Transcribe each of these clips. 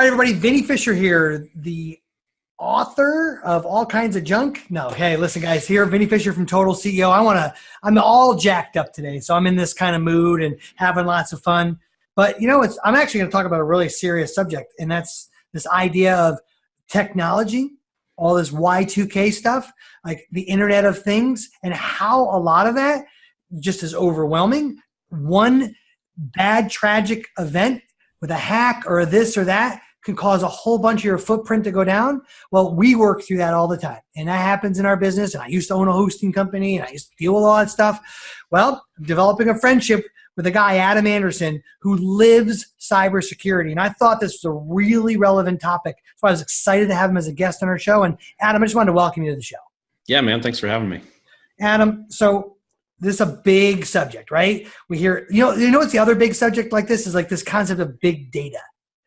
right, everybody, Vinny Fisher here, the author of All Kinds of Junk. No, hey, listen, guys, here, Vinny Fisher from Total CEO. I'm all jacked up today, so I'm in this kind of mood and having lots of fun. But, I'm actually going to talk about a really serious subject, and that's this idea of technology, all this Y2K stuff, like the Internet of Things, and how a lot of that just is overwhelming. One bad, tragic event with a hack or a this or that can cause a whole bunch of your footprint to go down. Well, we work through that all the time. And that happens in our business. And I used to own a hosting company and I used to deal with all that stuff. Well, I'm developing a friendship with a guy, Adam Anderson, who lives cybersecurity. And I thought this was a really relevant topic. So I was excited to have him as a guest on our show. And Adam, I just wanted to welcome you to the show. Yeah, man. Thanks for having me. Adam, so this is a big subject, right? We hear, what's the other big subject like this is like this concept of big data.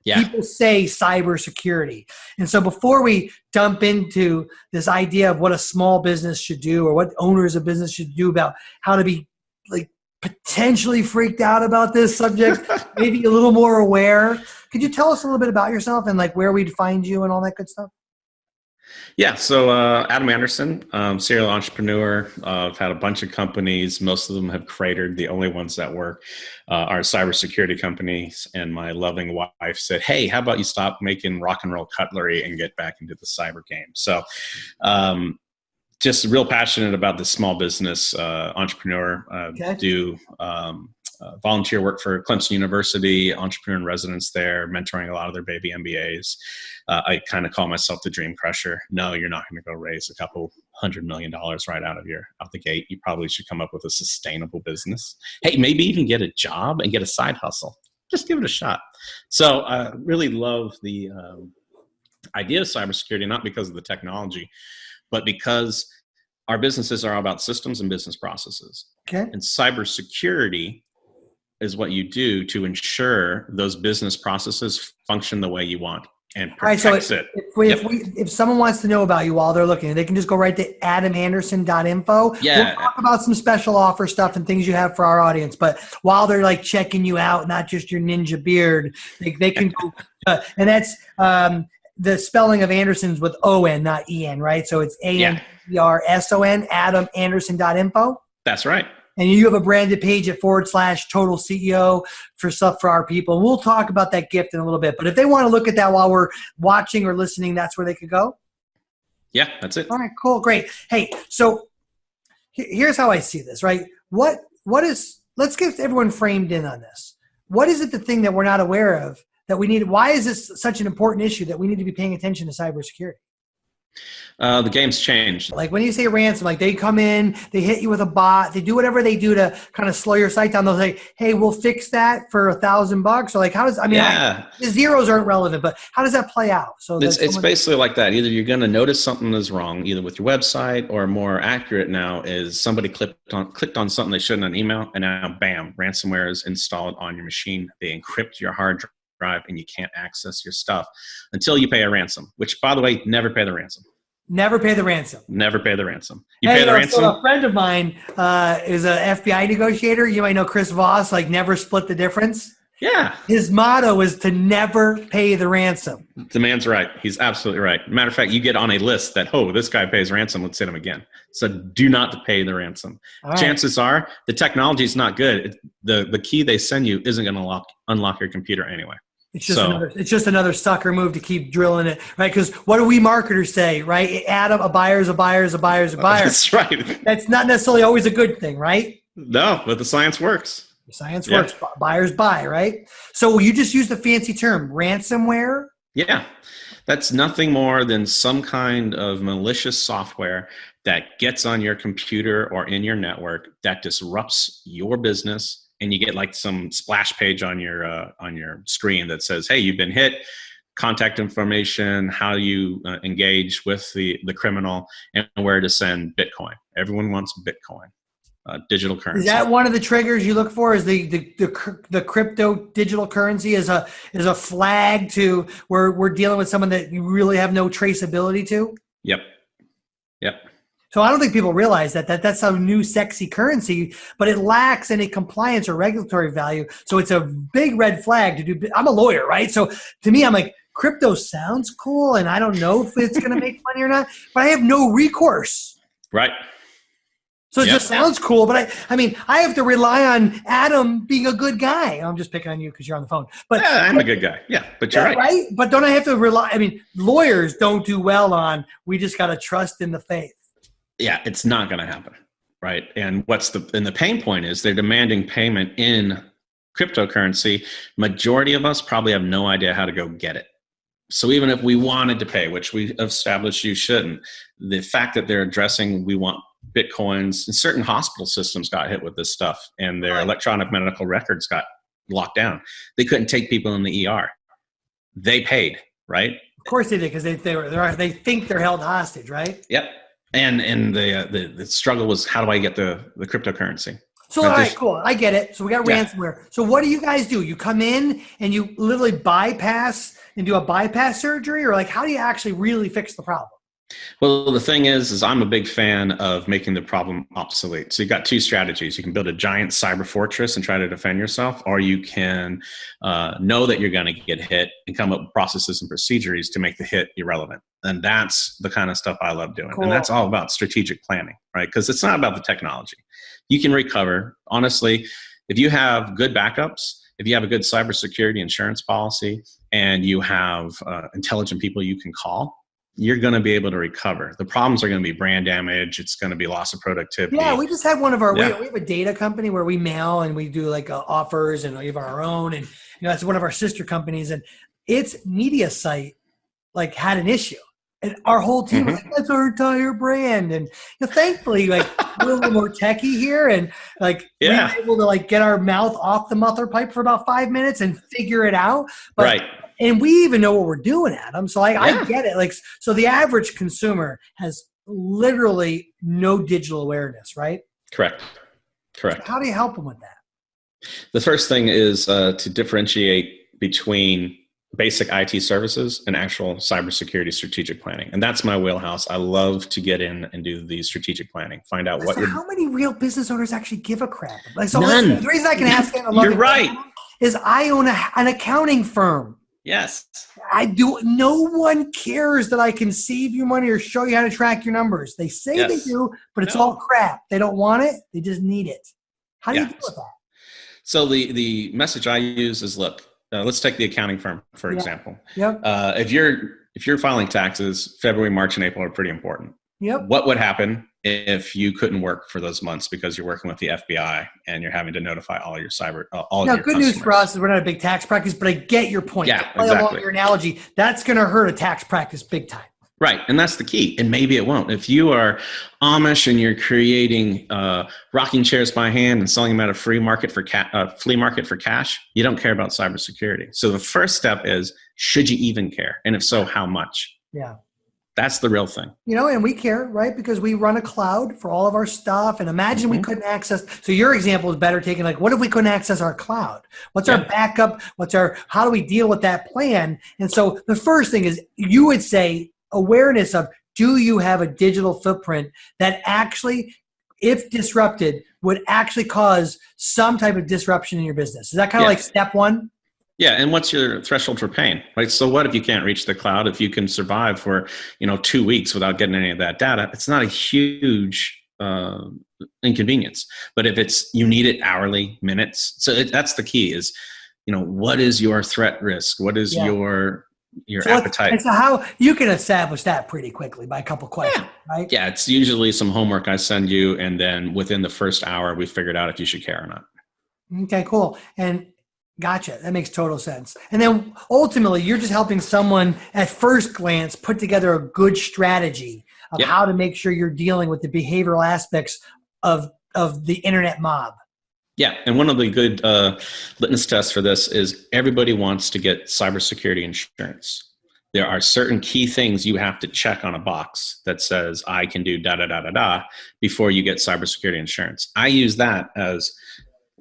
Yeah. People say cybersecurity. And so before we dump into this idea of what a small business should do or what owners of business should do about how to be like potentially freaked out about this subject, maybe a little more aware, could you tell us a little bit about yourself and like where we'd find you and all that good stuff? Yeah, so Adam Anderson, serial entrepreneur. I've had a bunch of companies. Most of them have cratered. The only ones that work are cybersecurity companies. And my loving wife said, hey, how about you stop making rock and roll cutlery and get back into the cyber game? So just real passionate about the small business entrepreneur. Do volunteer work for Clemson University, entrepreneur in residence there, mentoring a lot of their baby MBAs. I kind of call myself the dream crusher. No, you're not going to go raise a couple $100 million right out the gate. You probably should come up with a sustainable business. Hey, maybe even get a job and get a side hustle. Just give it a shot. So I really love the idea of cybersecurity, not because of the technology, but because our businesses are all about systems and business processes. Okay. And cybersecurity is what you do to ensure those business processes function the way you want and protects it. If someone wants to know about you while they're looking, they can just go right to adamanderson.info. Yeah. We'll talk about some special offer stuff and things you have for our audience. But while they're like checking you out, not just your ninja beard, they can go. And that's the spelling of Anderson's with O-N, not E-N, right? So it's A-N-D-R-S-O-N, adamanderson.info. That's right. And you have a branded page at /Total CEO for stuff for our people. We'll talk about that gift in a little bit. But if they want to look at that while we're watching or listening, that's where they could go? Yeah, that's it. All right, cool, great. Hey, so here's how I see this, right? Let's get everyone framed in on this. What is it the thing that we're not aware of that we need? Why is this such an important issue that we need to be paying attention to cybersecurity? The game's changed. Like when you say ransom, like they come in, they hit you with a bot, they do whatever they do to kind of slow your site down. They'll say, hey, we'll fix that for $1,000. So like, the zeros aren't relevant, but how does that play out? So it's basically like that. Either you're going to notice something is wrong, either with your website, or more accurate now is somebody clicked on something they shouldn't on email, and now bam, ransomware is installed on your machine. They encrypt your hard drive and you can't access your stuff until you pay a ransom, which by the way, never pay the ransom. Never pay the ransom. Never pay the ransom. You pay the ransom. So a friend of mine is an FBI negotiator. You might know Chris Voss, like never split the difference. Yeah. His motto is to never pay the ransom. The man's right. He's absolutely right. Matter of fact, you get on a list that, this guy pays ransom. Let's hit him again. So do not pay the ransom. Right. Chances are the technology is not good. The key they send you isn't going to unlock your computer anyway. It's just another sucker move to keep drilling it, right? Because what do we marketers say, right? Adam, a buyer is a buyer is a buyer is a buyer. That's right. That's not necessarily always a good thing, right? No, but the science works. The science works. Buyers buy, right? So you just used the fancy term, ransomware? Yeah. That's nothing more than some kind of malicious software that gets on your computer or in your network that disrupts your business. And you get like some splash page on your screen that says, hey, you've been hit, contact information, how you engage with the criminal, and where to send Bitcoin. Everyone wants Bitcoin, digital currency. Is that one of the triggers you look for? Is the crypto digital currency is a flag to where we're dealing with someone that you really have no traceability to? Yep. So I don't think people realize that's a new sexy currency, but it lacks any compliance or regulatory value. So it's a big red flag to do. I'm a lawyer, right? So to me, I'm like, crypto sounds cool and I don't know if it's going to make money or not, but I have no recourse. Right. So it just sounds cool, but I mean, I have to rely on Adam being a good guy. I'm just picking on you because you're on the phone. But yeah, I'm a good guy. Yeah, but you're right. But don't I have to rely? I mean, lawyers don't do well on, we just got to trust in the faith. Yeah, it's not going to happen, right? And the pain point is they're demanding payment in cryptocurrency. Majority of us probably have no idea how to go get it. So even if we wanted to pay, which we established you shouldn't, the fact that they're addressing, we want Bitcoins, and certain hospital systems got hit with this stuff and their electronic medical records got locked down. They couldn't take people in the ER. They paid, right? Of course they did, because they think they're held hostage, right? Yep. And the struggle was, how do I get the cryptocurrency? So, all right, cool. I get it. So we got ransomware. So what do you guys do? You come in and you literally bypass and do a bypass surgery, or like, how do you actually really fix the problem? Well, the thing is I'm a big fan of making the problem obsolete. So you've got two strategies. You can build a giant cyber fortress and try to defend yourself, or you can know that you're going to get hit and come up with processes and procedures to make the hit irrelevant. And that's the kind of stuff I love doing. Cool. And that's all about strategic planning, right? Because it's not about the technology. You can recover. Honestly, if you have good backups, if you have a good cybersecurity insurance policy, and you have intelligent people you can call, you're going to be able to recover. The problems are going to be brand damage. It's going to be loss of productivity. Yeah, we just had one of our, we have a data company where we mail and we do like offers, and we have our own, and that's one of our sister companies, and its media site like had an issue. And our whole team was like, that's our entire brand. And thankfully, like, we're a little more techie here, and like we were able to like get our mouth off the muffler pipe for about 5 minutes and figure it out. But, and we even know what we're doing, Adam. So I get it. Like, so the average consumer has literally no digital awareness, right? Correct. So how do you help them with that? The first thing is to differentiate between basic IT services and actual cybersecurity strategic planning. And that's my wheelhouse. I love to get in and do the strategic planning, find out how many real business owners actually give a crap? Like, so none. The reason I can ask that, you're right, is I own an accounting firm. Yes. I do. No one cares that I can save you money or show you how to track your numbers. They say they do, but it's all crap. They don't want it. They just need it. How do you deal with that? So the message I use is, look, let's take the accounting firm, for example. Yep. If you're filing taxes, February, March, and April are pretty important. Yep. What would happen if you couldn't work for those months because you're working with the FBI and you're having to notify all your all your good news for us is we're not a big tax practice, but I get your point. Yeah, play along your analogy. That's going to hurt a tax practice big time. Right, and that's the key. And maybe it won't. If you are Amish and you're creating rocking chairs by hand and selling them at a flea market for cash, you don't care about cybersecurity. So the first step is, should you even care? And if so, how much? Yeah. That's the real thing. And we care, right? Because we run a cloud for all of our stuff. And imagine we couldn't access. So your example is better taken. Like, what if we couldn't access our cloud? What's our backup? How do we deal with that plan? And so the first thing is, you would say, awareness of, do you have a digital footprint that actually, if disrupted, would actually cause some type of disruption in your business? Is that kind of like step one? Yeah, and what's your threshold for pain? Right. So what if you can't reach the cloud? If you can survive for 2 weeks without getting any of that data, it's not a huge inconvenience. But if you need it hourly, minutes. So that's the key. Is what is your threat risk? What is your appetite? And so how you can establish that pretty quickly by a couple questions, right? Yeah, it's usually some homework I send you, and then within the first hour, we figured out if you should care or not. Okay, cool. And gotcha. That makes total sense. And then ultimately, you're just helping someone at first glance put together a good strategy of how to make sure you're dealing with the behavioral aspects of the internet mob. Yeah, and one of the good litmus tests for this is everybody wants to get cybersecurity insurance. There are certain key things you have to check on a box that says, I can do da-da-da-da-da before you get cybersecurity insurance. I use that as,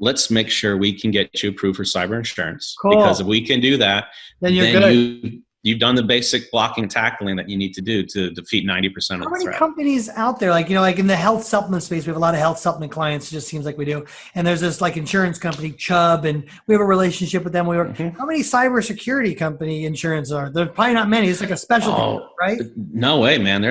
let's make sure we can get you approved for cyber insurance. Cool. Because if we can do that, then you're good. you've done the basic blocking and tackling that you need to do to defeat 90% of the threat. How many companies out there, like, like in the health supplement space, we have a lot of health supplement clients, it just seems like we do. And there's this like insurance company, Chubb, and we have a relationship with them. How many cybersecurity company insurance are there? Probably not many. It's like a specialty, right? No way, man.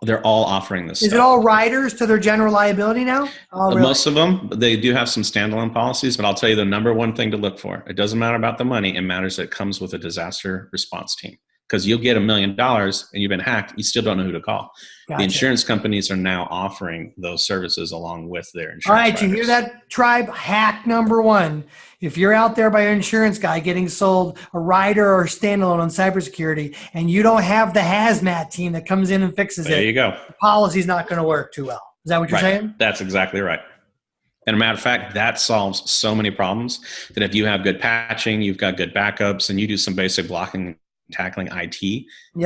They're all offering this. Is it all riders to their general liability now? Really? Most of them, they do have some standalone policies, but I'll tell you the number one thing to look for. It doesn't matter about the money. It matters that it comes with a disaster response team. Because you'll get $1 million and you've been hacked, you still don't know who to call. Gotcha. The insurance companies are now offering those services along with their insurance. All right, riders. You hear that, tribe? Hack number one. If you're out there by your insurance guy getting sold a rider or standalone on cybersecurity, and you don't have the hazmat team that comes in and fixes there you go. The policy's not going to work too well. Is that what you're saying? That's exactly right. And a matter of fact, that solves so many problems that if you have good patching, you've got good backups, and you do some basic blocking, tackling IT,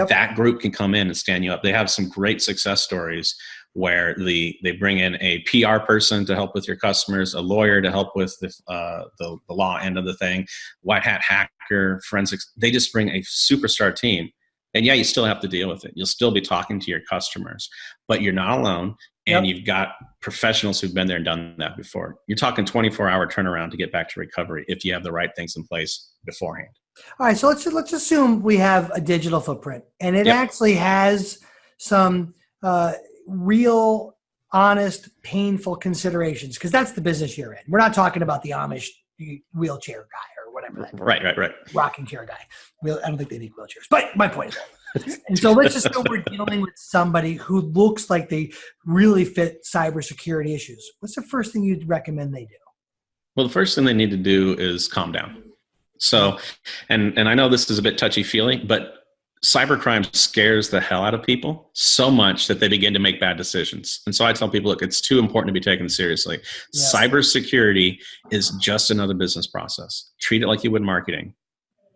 that group can come in and stand you up. They have some great success stories where they bring in a PR person to help with your customers, a lawyer to help with the law end of the thing, white hat hacker, forensics. They just bring a superstar team. And yeah, you still have to deal with it. You'll still be talking to your customers, but you're not alone. And you've got professionals who've been there and done that before. You're talking 24-hour turnaround to get back to recovery if you have the right things in place beforehand. All right, so let's assume we have a digital footprint, and it actually has some real, honest, painful considerations, because that's the business you're in. We're not talking about the Amish wheelchair guy or whatever. Right. Rocking chair guy. I don't think they need wheelchairs, but my point is. And so let's just say we're dealing with somebody who looks like they really fit cybersecurity issues. What's the first thing you'd recommend they do? Well, the first thing they need to do is calm down. So, and I know this is a bit touchy-feely, but cybercrime scares the hell out of people so much that they begin to make bad decisions. And so I tell people, look, it's too important to be taken seriously. Yes. Cybersecurity is just another business process. Treat it like you would marketing.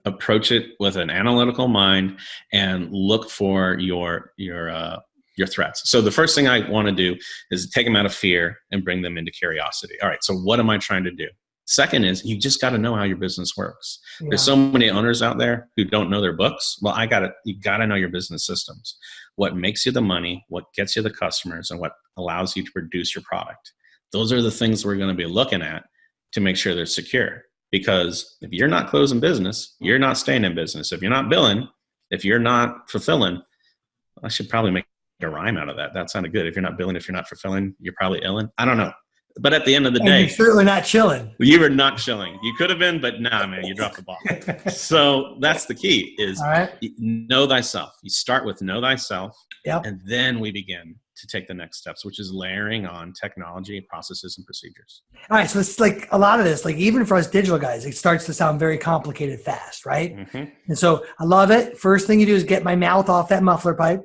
Approach it with an analytical mind and look for your threats. So the first thing I want to do is take them out of fear and bring them into curiosity. All right, so what am I trying to do? Second is you just got to know how your business works. Yeah. There's so many owners out there who don't know their books. Well, you got to know your business systems. What makes you the money, what gets you the customers, and what allows you to produce your product. Those are the things we're going to be looking at to make sure they're secure. Because if you're not closing business, you're not staying in business. If you're not billing, if you're not fulfilling, I should probably make a rhyme out of that. That sounded good. If you're not billing, if you're not fulfilling, you're probably illing. I don't know. But at the end of the day, you're certainly not chilling. You were not chilling. You could have been, but nah, man, you dropped the ball. So that's the key is know thyself. You start with know thyself, and then we begin to take the next steps, which is layering on technology, processes, and procedures. All right. So it's like a lot of this, like even for us digital guys, it starts to sound very complicated fast, right? Mm-hmm. And so I love it. First thing you do is get my mouth off that muffler pipe.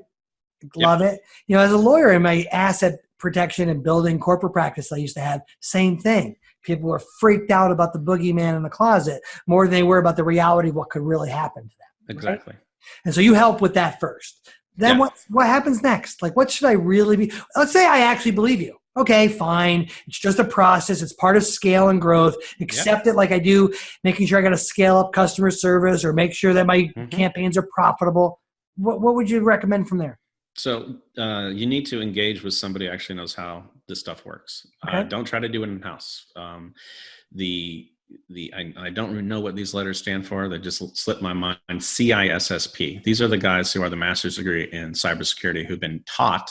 Love it. As a lawyer in my asset protection and building corporate practice I used to have, same thing. People were freaked out about the boogeyman in the closet more than they were about the reality of what could really happen to them. Exactly. Right? And so you help with that first. Then what happens next? Like, what should I really be? Let's say I actually believe you. Okay, fine. It's just a process. It's part of scale and growth. Accept it like I do, making sure I got to scale up customer service or make sure that my campaigns are profitable. What would you recommend from there? So you need to engage with somebody who actually knows how this stuff works. Okay. Don't try to do it in-house. I don't really know what these letters stand for. They just slipped my mind. CISSP. These are the guys who are the master's degree in cybersecurity who've been taught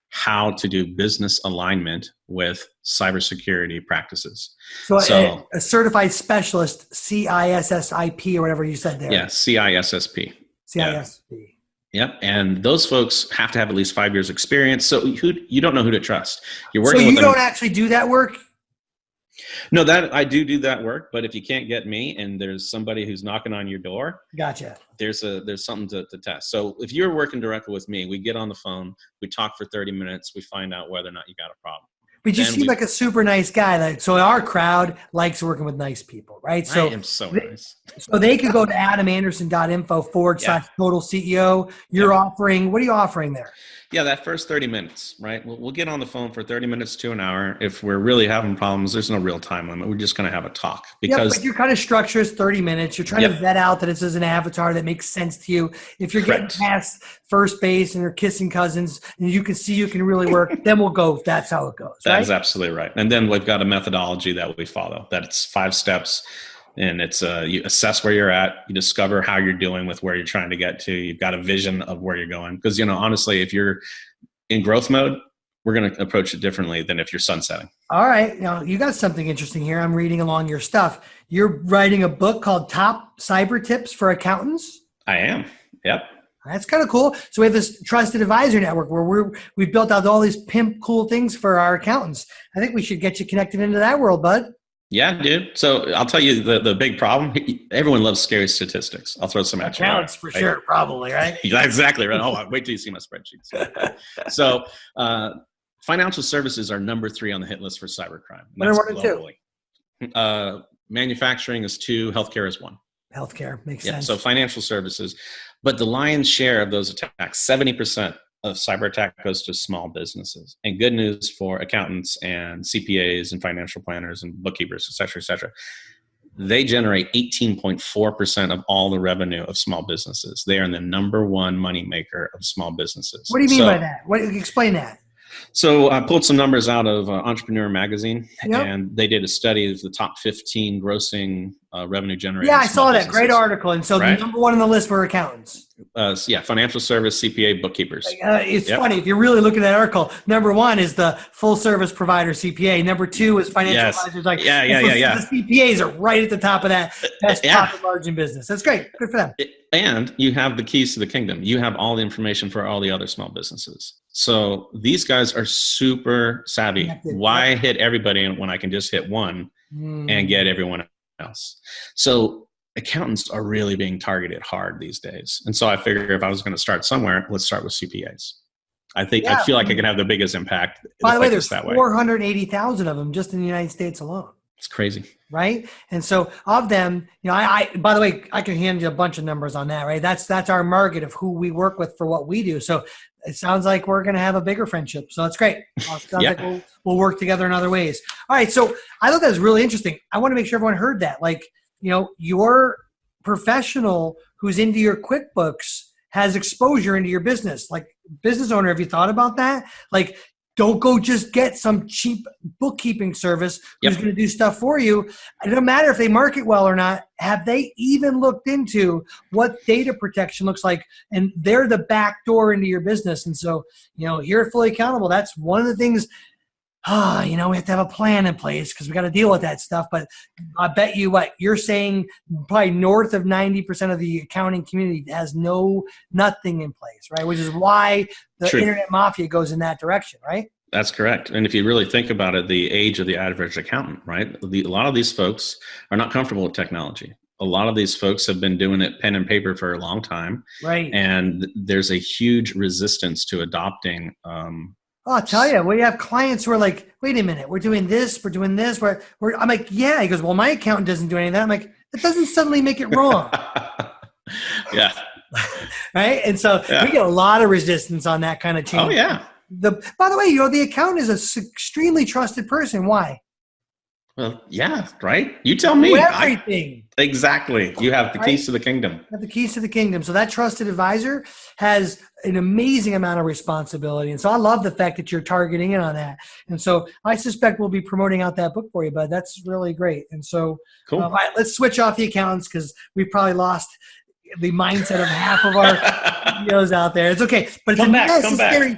how to do business alignment with cybersecurity practices. So a certified specialist, CISSIP or whatever you said there. Yeah, CISSP. CISSP. Yep, and those folks have to have at least 5 years experience. So you don't know who to trust. You're working. So you don't actually do that work? No, that I do that work. But if you can't get me, and there's somebody who's knocking on your door, gotcha. There's something to test. So if you're working directly with me, we get on the phone, we talk for 30 minutes, we find out whether or not you got a problem. But you seem like a super nice guy. So our crowd likes working with nice people, right? I am so nice. So they could go to adamanderson.info/total CEO. You're offering, what are you offering there? Yeah, that first 30 minutes, right? We'll get on the phone for 30 minutes to an hour. If we're really having problems, there's no real time limit. We're just going to have a talk. Because but your kind of structure is 30 minutes. You're trying to vet out that this is an avatar that makes sense to you. If you're getting past first base and you're kissing cousins and you can see you can really work, then we'll go. That's how it goes. Right? That is absolutely right. And then we've got a methodology that we follow. That's 5 steps. And it's you assess where you're at, you discover how you're doing with where you're trying to get to. You've got a vision of where you're going. Because, honestly, if you're in growth mode, we're going to approach it differently than if you're sunsetting. All right. Now, you got something interesting here. I'm reading along your stuff. You're writing a book called Top Cyber Tips for Accountants? I am. Yep. That's kind of cool. So we have this trusted advisor network where we've built out all these pimp cool things for our accountants. I think we should get you connected into that world, bud. Yeah, dude. So I'll tell you the big problem. Everyone loves scary statistics. I'll throw some at you. Accounts for sure, probably, right? Exactly right. Oh, wait till you see my spreadsheets. So financial services are number 3 on the hit list for cybercrime. That's globally. 2. Manufacturing is 2. Healthcare is 1. Healthcare makes sense. So financial services, but the lion's share of those attacks, 70%. Of cyber attack goes to small businesses. And good news for accountants and CPAs and financial planners and bookkeepers, et cetera, et cetera. They generate 18.4% of all the revenue of small businesses. They are the number 1 moneymaker of small businesses. What do you mean by that? Explain that. So I pulled some numbers out of Entrepreneur Magazine, and they did a study of the top 15 grossing revenue generators. Yeah, I saw that. Great article. And so the number 1 on the list were accountants. Financial service, CPA, bookkeepers. It's funny. If you're really looking at that article, number 1 is the full service provider CPA. Number 2 is financial advisors. The CPAs are right at the top of that best profit margin business. That's great. Good for them. And you have the keys to the kingdom. You have all the information for all the other small businesses. So these guys are super savvy. Why hit everybody when I can just hit one and get everyone else? So accountants are really being targeted hard these days. And so I figured if I was going to start somewhere, let's start with CPAs. I feel like I can have the biggest impact. By the way, there's 480,000 of them just in the United States alone. It's crazy. Right. And so of them, I by the way, I can hand you a bunch of numbers on that, right? That's our market of who we work with for what we do. So it sounds like we're going to have a bigger friendship. So that's great. Sounds like we'll work together in other ways. All right. So I thought that was really interesting. I want to make sure everyone heard that. Like, your professional who's into your QuickBooks has exposure into your business. Like, business owner, have you thought about that? Like, don't go just get some cheap bookkeeping service who's going to do stuff for you. It doesn't matter if they market well or not. Have they even looked into what data protection looks like? And they're the back door into your business. And so, here at Fully Accountable, that's one of the things, we have to have a plan in place because we got to deal with that stuff. But I bet you you're saying probably north of 90% of the accounting community has nothing in place, right? Which is why the internet mafia goes in that direction, right? That's correct. And if you really think about it, the age of the average accountant, right? A lot of these folks are not comfortable with technology. A lot of these folks have been doing it pen and paper for a long time. Right. And there's a huge resistance to adopting I'll tell you, we have clients who are like, wait a minute, we're doing this. I'm like, yeah. He goes, well, my accountant doesn't do any of that. I'm like, that doesn't suddenly make it wrong. Yeah. Right. And so we get a lot of resistance on that kind of change. Oh, yeah. By the way, the accountant is an extremely trusted person. Why? Well, yeah, right? You tell me. Everything. Exactly. You have the keys to the kingdom. You have the keys to the kingdom. So that trusted advisor has an amazing amount of responsibility. And so I love the fact that you're targeting in on that. And so I suspect we'll be promoting out that book for you, bud. That's really great. And so cool. All right, let's switch off the accountants because we probably lost the mindset of half of our videos out there. It's okay. But it's necessary.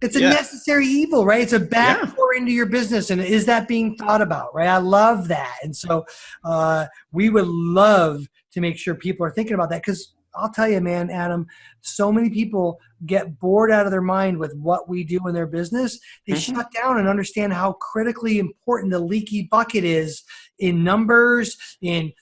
It's a necessary evil, right? It's a backdoor into your business. And is that being thought about, right? I love that. And so we would love to make sure people are thinking about that because I'll tell you, man, Adam, so many people get bored out of their mind with what we do in their business. They shut down and understand how critically important the leaky bucket is in numbers, in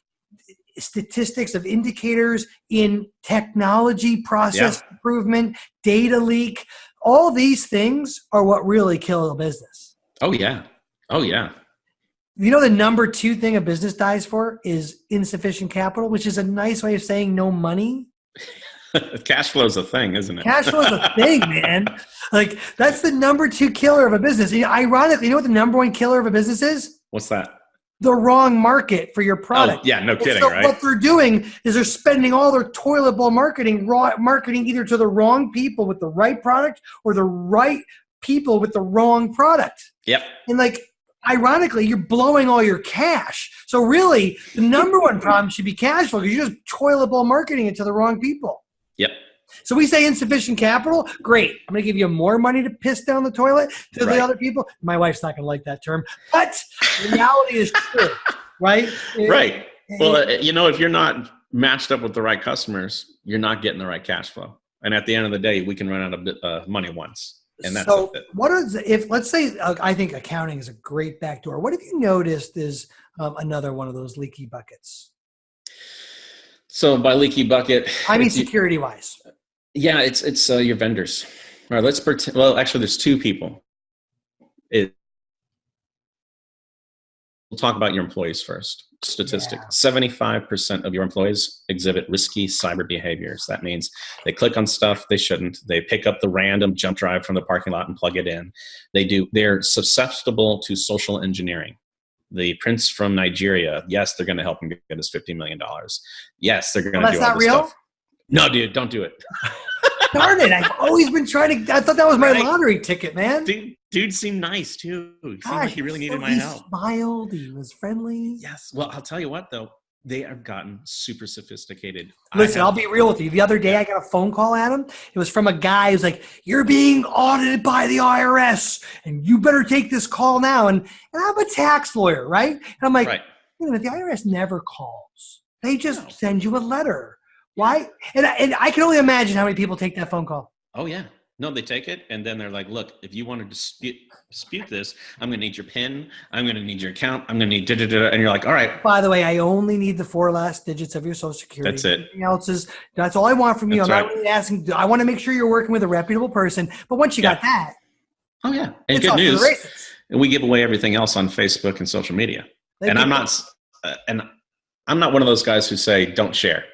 statistics of indicators, in technology process improvement, data leak. All these things are what really kill a business. Oh, yeah. Oh, yeah. You know, the number 2 thing a business dies for is insufficient capital, which is a nice way of saying no money. Cash flow is a thing, isn't it? Cash flow is a thing, man. Like, that's the number 2 killer of a business. Ironically, you know what the number 1 killer of a business is? What's that? The wrong market for your product. Oh, yeah, no kidding, so right? What they're doing is they're spending all their toilet bowl marketing either to the wrong people with the right product or the right people with the wrong product. Yep. And like, ironically, you're blowing all your cash. So really, the number 1 problem should be cash flow because you're just toilet bowl marketing it to the wrong people. Yep. So we say insufficient capital. Great. I'm going to give you more money to piss down the toilet to the other people. My wife's not going to like that term, but the reality is true, right? Right. Well, if you're not matched up with the right customers, you're not getting the right cash flow. And at the end of the day, we can run out of money once. And that's so it. Let's say, I think accounting is a great backdoor. What have you noticed is another one of those leaky buckets? So by leaky bucket, I mean security wise. Yeah, it's your vendors. All right, let's pretend. Well, actually, there's 2 people. We'll talk about your employees first. Statistic: 75% of your employees exhibit risky cyber behaviors. That means they click on stuff they shouldn't. They pick up the random jump drive from the parking lot and plug it in. They're susceptible to social engineering. The prince from Nigeria, yes, they're going to help him get his $50 million. Yes, they're going to do all this stuff. No, dude, don't do it. Darn it. I've always been trying to, I thought that was my lottery ticket, man. Dude seemed nice too. He seemed like he really needed my help. He smiled. He was friendly. Yes. Well, I'll tell you what though. They have gotten super sophisticated. Listen, I'll be real with you. The other day I got a phone call at him. It was from a guy who's like, "You're being audited by the IRS and you better take this call now." And I'm a tax lawyer, right? And I'm like, wait a minute, the IRS never calls. They just send you a letter. Why? And I can only imagine how many people take that phone call. Oh, yeah. No, they take it, and then they're like, look, if you want to dispute this, I'm going to need your PIN, I'm going to need your account, I'm going to need da-da-da, and you're like, all right. By the way, I only need the 4 last digits of your social security. That's it. Everything else that's all I want from you. I'm not really asking. I want to make sure you're working with a reputable person, but once you got that. Oh, yeah. And good news, we give away everything else on Facebook and social media. And I'm not one of those guys who say, don't share.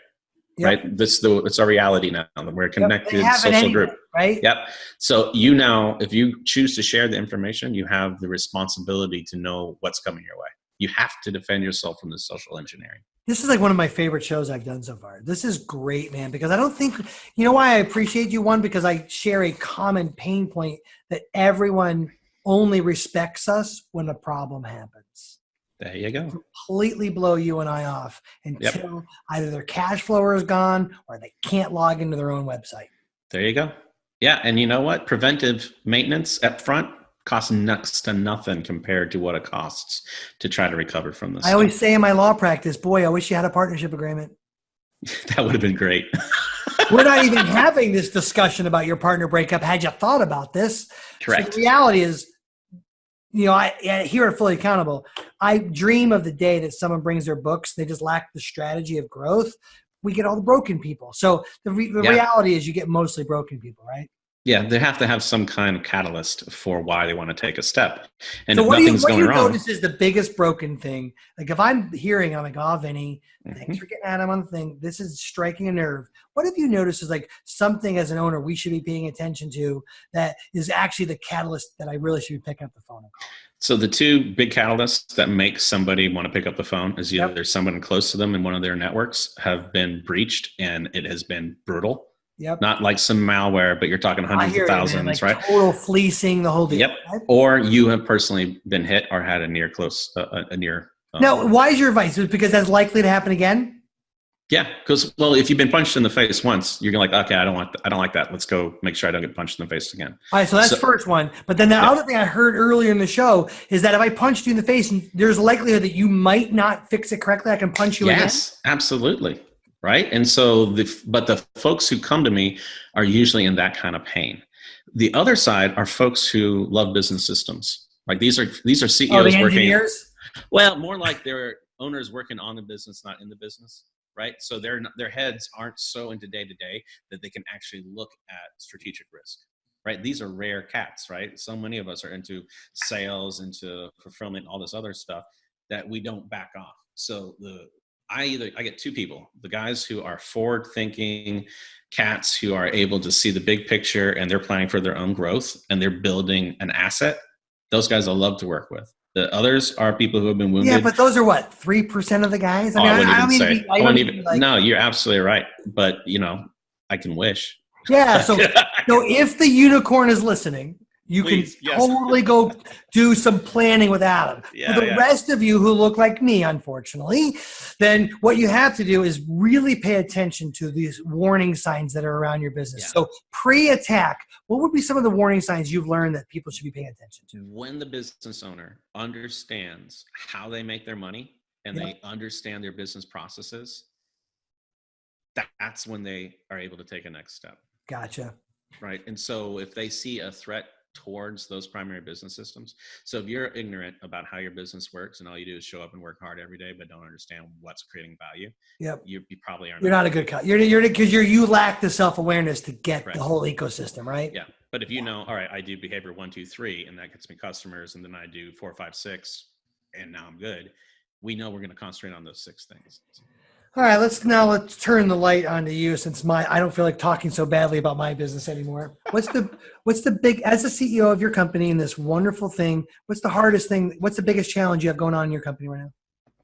Yep. Right. It's our reality now. We're a connected social group. Right. Yep. So if you choose to share the information, you have the responsibility to know what's coming your way. You have to defend yourself from the social engineering. This is like one of my favorite shows I've done so far. This is great, man, because I don't think, you know why I appreciate you? One, because I share a common pain point that everyone only respects us when a problem happens. There you go. Completely blow you and I off until either their cash flow is gone or they can't log into their own website. There you go. Yeah, and you know what? Preventive maintenance up front costs next to nothing compared to what it costs to try to recover from this. I always say in my law practice, boy, I wish you had a partnership agreement. That would have been great. We're not even having this discussion about your partner breakup. Had you thought about this? Correct. So the reality is, I here at Fully Accountable, I dream of the day that someone brings their books. They just lack the strategy of growth. We get all the broken people. So the reality is you get mostly broken people, right? Yeah, they have to have some kind of catalyst for why they want to take a step. And so if nothing's going wrong. What do you notice is the biggest broken thing? Like if I'm hearing, I'm like, oh, Vinny, thanks for getting at him on the thing. This is striking a nerve. What have you noticed is like something as an owner we should be paying attention to that is actually the catalyst that I really should be picking up the phone and calling? So the 2 big catalysts that make somebody want to pick up the phone is either there's someone close to them in one of their networks have been breached and it has been brutal. Yep. Not like some malware, but you're talking hundreds of thousands, right? Total fleecing, the whole deal. Yep. Right? Or you have personally been hit or had a near. Now, why is your advice? Because that's likely to happen again? Yeah, because if you've been punched in the face once, you're like, okay, I don't like that. Let's go make sure I don't get punched in the face again. All right, so that's the first one. But then the other thing I heard earlier in the show is that if I punched you in the face, there's a likelihood that you might not fix it correctly. I can punch you again. Yes, absolutely. Right. And so but the folks who come to me are usually in that kind of pain. The other side are folks who love business systems. Like these are CEOs the engineers? Well, more like they're owners working on the business, not in the business. Right. So their heads aren't so into day to day that they can actually look at strategic risk. Right. These are rare cats. Right. So many of us are into sales, into fulfillment, all this other stuff. that we don't back off. So I get two people, the guys who are forward thinking cats who are able to see the big picture and they're planning for their own growth and they're building an asset. Those guys I love to work with. The others are people who have been wounded. Yeah, but those are what, 3% of the guys? No, you're absolutely right. But I can wish. Yeah. So if the unicorn is listening, you Please, can totally go do some planning with Adam. For the rest of you who look like me, unfortunately, then what you have to do is really pay attention to these warning signs that are around your business. So pre-attack, what would be some of the warning signs you've learned that people should be paying attention to? When the business owner understands how they make their money and they understand their business processes, that's when they are able to take a next step. Gotcha. Right. And so if they see a threat towards those primary business systems. So if you're ignorant about how your business works and all you do is show up and work hard every day, but don't understand what's creating value, you probably aren't. You're not a good cut. You lack the self-awareness to get the whole ecosystem, right? Yeah. But if all right, I do behavior 1, 2, 3, and that gets me customers, and then I do 4, 5, 6, and now I'm good. We know we're going to concentrate on those 6 things. All right, let's turn the light onto you since I don't feel like talking so badly about my business anymore. What's the big, as the CEO of your company and this wonderful thing, what's the hardest thing, what's the biggest challenge you have going on in your company right now?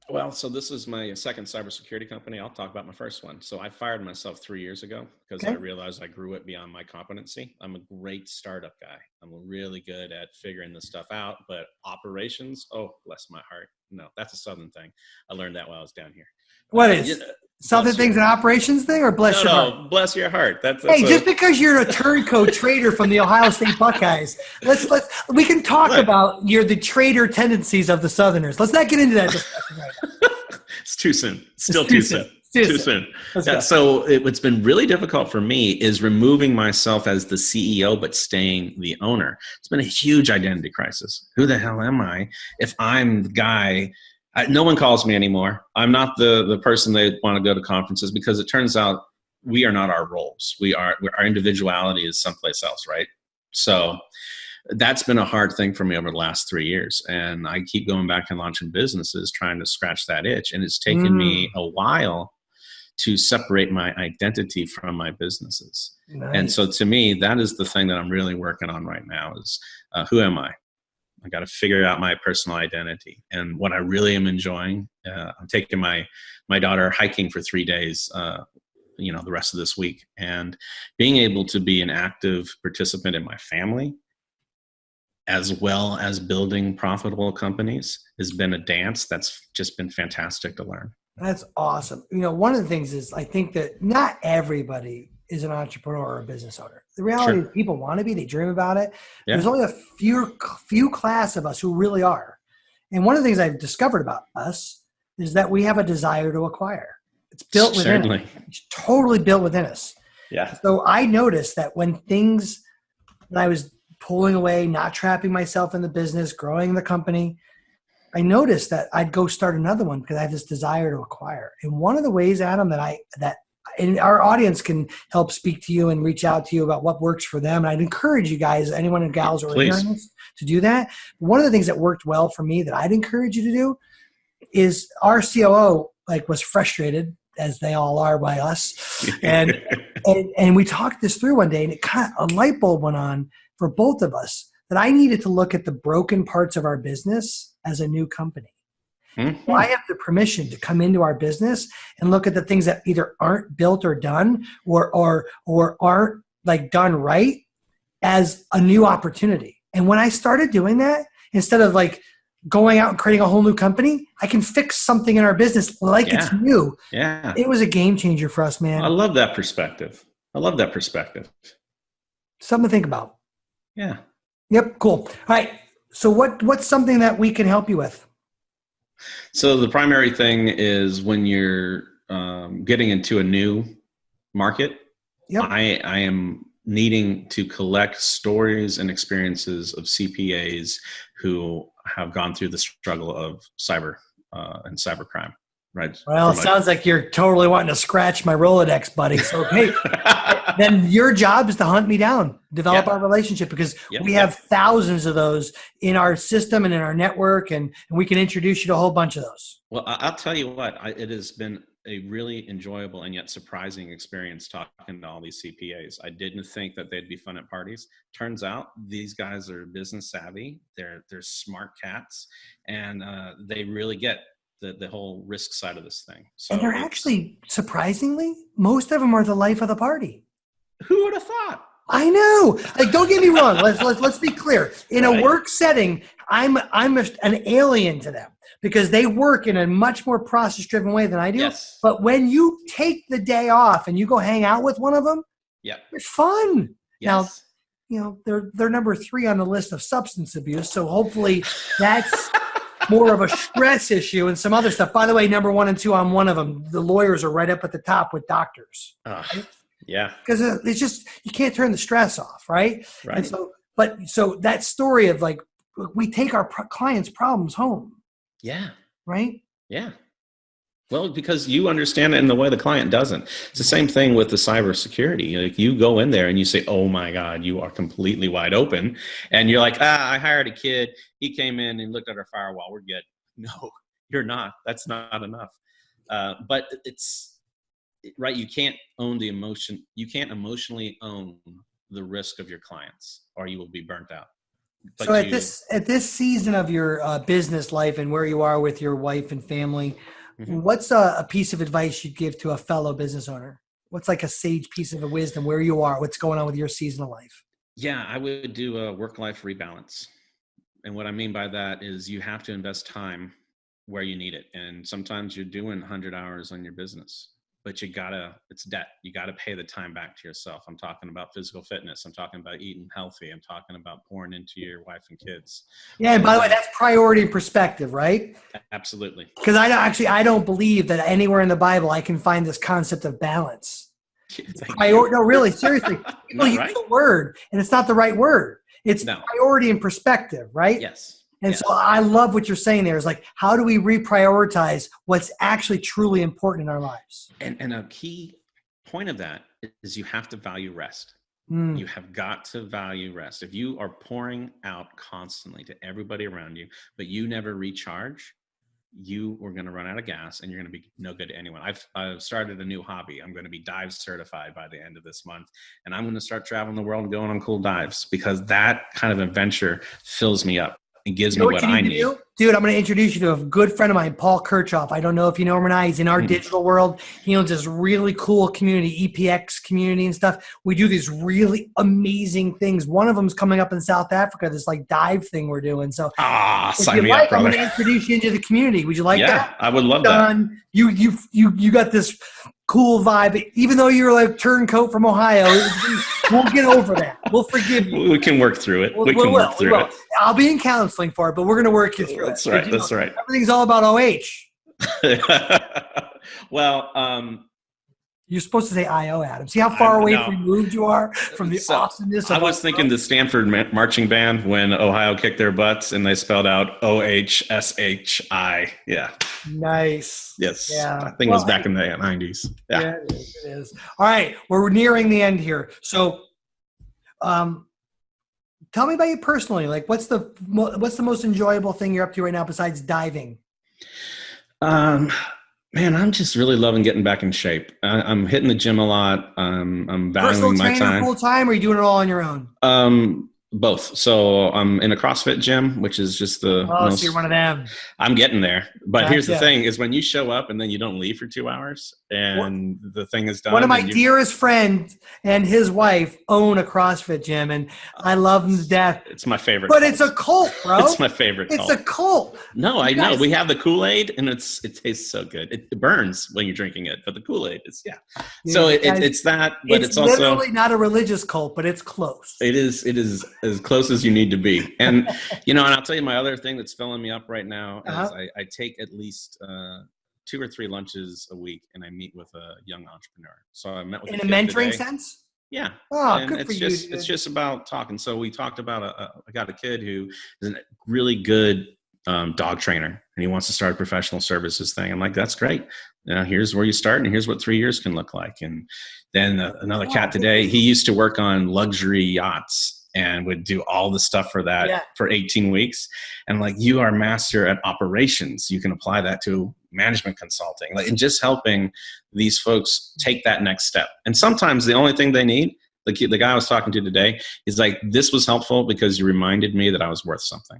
Well, so this is my second cybersecurity company. I'll talk about my first one. So I fired myself 3 years ago because I realized I grew it beyond my competency. I'm a great startup guy. I'm really good at figuring this stuff out, but operations, oh, bless my heart. No, that's a Southern thing. I learned that while I was down here. What is? Southern things an operations thing or bless your heart? No, bless your heart. That's just because you're a turncoat trader from the Ohio State Buckeyes, we can talk about the trader tendencies of the Southerners. Let's not get into that discussion right now. It's too soon. Still too soon. Too soon. So what's been really difficult for me is removing myself as the CEO but staying the owner. It's been a huge identity crisis. Who the hell am I if I'm the guy? No one calls me anymore. I'm not the person they want to go to conferences because it turns out we are not our roles. Our individuality is someplace else, right? So that's been a hard thing for me over the last 3 years. And I keep going back and launching businesses trying to scratch that itch. And it's taken me a while to separate my identity from my businesses. Nice. And so to me, that is the thing that I'm really working on right now is who am I? I got to figure out my personal identity. And what I really am enjoying, I'm taking my daughter hiking for 3 days, the rest of this week, and being able to be an active participant in my family, as well as building profitable companies, has been a dance that's just been fantastic to learn. That's awesome. One of the things is I think that not everybody is an entrepreneur or a business owner. The reality is people want to be, they dream about it. Yeah. There's only a few class of us who really are. And one of the things I've discovered about us is that we have a desire to acquire. It's built within us. It's totally built within us. Yeah. So I noticed that when I was pulling away, not trapping myself in the business, growing the company, I noticed that I'd go start another one because I have this desire to acquire. And one of the ways, Adam, and our audience can help speak to you and reach out to you about what works for them. And I'd encourage you guys, anyone and gals who are hearing this, to do that. One of the things that worked well for me that I'd encourage you to do is our COO was frustrated, as they all are by us. And we talked this through one day, and a light bulb went on for both of us that I needed to look at the broken parts of our business as a new company. Mm-hmm. So I have the permission to come into our business and look at the things that either aren't built or done or aren't done right as a new opportunity. And when I started doing that, instead of going out and creating a whole new company, I can fix something in our business it's new. Yeah. It was a game changer for us, man. I love that perspective. Something to think about. Yeah. Yep. Cool. All right. So what's something that we can help you with? So the primary thing is when you're getting into a new market, I am needing to collect stories and experiences of CPAs who have gone through the struggle of cyber and cybercrime. Right. Well, it sounds like you're totally wanting to scratch my Rolodex, buddy. So, hey, then your job is to hunt me down, develop our relationship, because we have thousands of those in our system and in our network, and we can introduce you to a whole bunch of those. Well, I'll tell you what, it has been a really enjoyable and yet surprising experience talking to all these CPAs. I didn't think that they'd be fun at parties. Turns out these guys are business savvy. They're smart cats, and they really get the whole risk side of this thing. So, and they're actually, surprisingly, most of them are the life of the party. Who would have thought? I know. Like, don't get me wrong. Let's be clear. In a work setting, I'm an alien to them because they work in a much more process-driven way than I do. Yes. But when you take the day off and you go hang out with one of them, it's fun. Yes. Now, they're number 3 on the list of substance abuse. So hopefully that's more of a stress issue and some other stuff. By the way, number 1 and 2 on one of them, the lawyers are right up at the top with doctors. Right? Yeah. Because it's just, you can't turn the stress off, right? Right. And so that story of like, we take our clients' problems home. Yeah. Right? Yeah. Well, because you understand it in the way the client doesn't. It's the same thing with the cybersecurity. Like, you go in there and you say, oh my God, you are completely wide open. And you're like, I hired a kid. He came in and looked at our firewall. We're good. No, you're not. That's not enough. But it's right. You can't own the emotion. You can't emotionally own the risk of your clients, or you will be burnt out. But so at this season of your business life and where you are with your wife and family, what's a piece of advice you'd give to a fellow business owner? What's like a sage piece of wisdom where you are? What's going on with your season of life? Yeah, I would do a work-life rebalance. And what I mean by that is you have to invest time where you need it. And sometimes you're doing 100 hours on your business, but it's debt. You got to pay the time back to yourself. I'm talking about physical fitness. I'm talking about eating healthy. I'm talking about pouring into your wife and kids. Yeah. And by the way, that's priority and perspective, right? Absolutely. Because I don't believe that anywhere in the Bible I can find this concept of balance. No, really, seriously. People use the word, and it's not the right word. It's priority and perspective, right? Yes. And so I love what you're saying there is like, how do we reprioritize what's actually truly important in our lives? And a key point of that is you have to value rest. You have got to value rest. If you are pouring out constantly to everybody around you, but you never recharge, you are going to run out of gas and you're going to be no good to anyone. I've started a new hobby. I'm going to be dive certified by the end of this month. And I'm going to start traveling the world and going on cool dives because that kind of adventure fills me up. It gives me what I need. Dude, I'm going to introduce you to a good friend of mine, Paul Kirchhoff. I don't know if you know him or not. He's in our digital world. He owns this really cool community, EPX community and stuff. We do these really amazing things. One of them is coming up in South Africa, this like dive thing we're doing. So sign me up, brother. I'm going to introduce you into the community. Would you like that? Yeah, I would love that. You got this cool vibe. Even though you're like turncoat from Ohio, we'll get over that. We'll forgive you. We can work through it. We can work through it. I'll be in counseling for it, but we're going to work you through it. That's right. Everything's all about OH. Well, you're supposed to say IO, Adam. See how far away removed you are from the awesomeness of I was thinking the Stanford marching band when Ohio kicked their butts and they spelled out OHSHI. Yeah. Nice. Yes. Yeah. I think it was back in the 90s. Yeah, it is. All right. We're nearing the end here. So tell me about you personally. Like, what's the most enjoyable thing you're up to right now besides diving? Man, I'm just really loving getting back in shape. I'm hitting the gym a lot. I'm valuing my time. Full time, or are you doing it all on your own? Both. So I'm in a CrossFit gym, which is just the so you're one of them. I'm getting there. But here's the thing is when you show up and then you don't leave for 2 hours and the thing is done. One of my dearest friends and his wife own a CrossFit gym, and I love them to death. It's my favorite. But it's a cult, bro. It's my favorite cult. It's a cult. No, I know. We have the Kool-Aid and it tastes so good. It burns when you're drinking it, but the Kool-Aid is, So it's that, but it's also literally not a religious cult, but it's close. It is as close as you need to be. And, and I'll tell you my other thing that's filling me up right now is I take at least 2 or 3 lunches a week and I meet with a young entrepreneur. So I met with in a mentoring sense? Yeah. Oh, and good for you. It's just about talking. So we talked about I got a kid who is a really good dog trainer, and he wants to start a professional services thing. I'm like, that's great. Here's where you start, and here's what 3 years can look like. And then another cat today, he used to work on luxury yachts and would do all the stuff for that for 18 weeks. And like, you are master at operations. You can apply that to management consulting, like, and just helping these folks take that next step. And sometimes the only thing they need, like the guy I was talking to today, is like, this was helpful because you reminded me that I was worth something.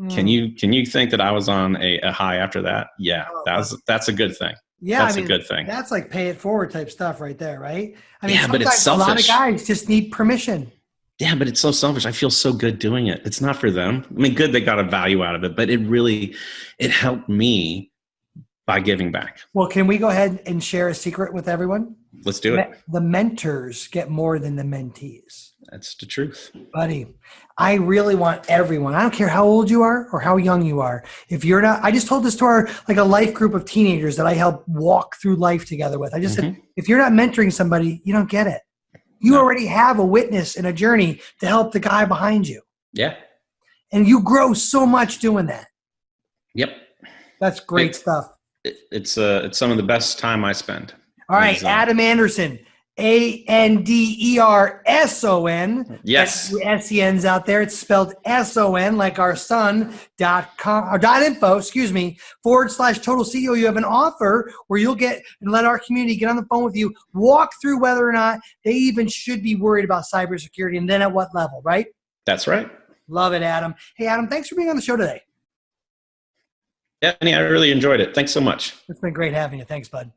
Can you think that I was on a high after that? Yeah, that's a good thing. Yeah, that's a good thing. That's like pay it forward type stuff right there, right? I mean, yeah, but it's selfish. A lot of guys just need permission. Yeah, but it's so selfish. I feel so good doing it. It's not for them. I mean, good, they got a value out of it, but it helped me by giving back. Well, can we go ahead and share a secret with everyone? Let's do it. The mentors get more than the mentees. That's the truth. Buddy, I really want everyone, I don't care how old you are or how young you are. If you're not, I just told this to a life group of teenagers that I help walk through life together with. I just said, if you're not mentoring somebody, you don't get it. You already have a witness in a journey to help the guy behind you. Yeah. And you grow so much doing that. Yep. That's great stuff. It's some of the best time I spend. All right, Adam Anderson, Anderson. Yes. SEN's out there. It's spelled SON, like our son.com or .info, /Total CEO. You have an offer where you'll get and let our community get on the phone with you, walk through whether or not they even should be worried about cybersecurity, and then at what level, right? That's right. Love it, Adam. Hey, Adam, thanks for being on the show today. Yeah, I really enjoyed it. Thanks so much. It's been great having you. Thanks, bud.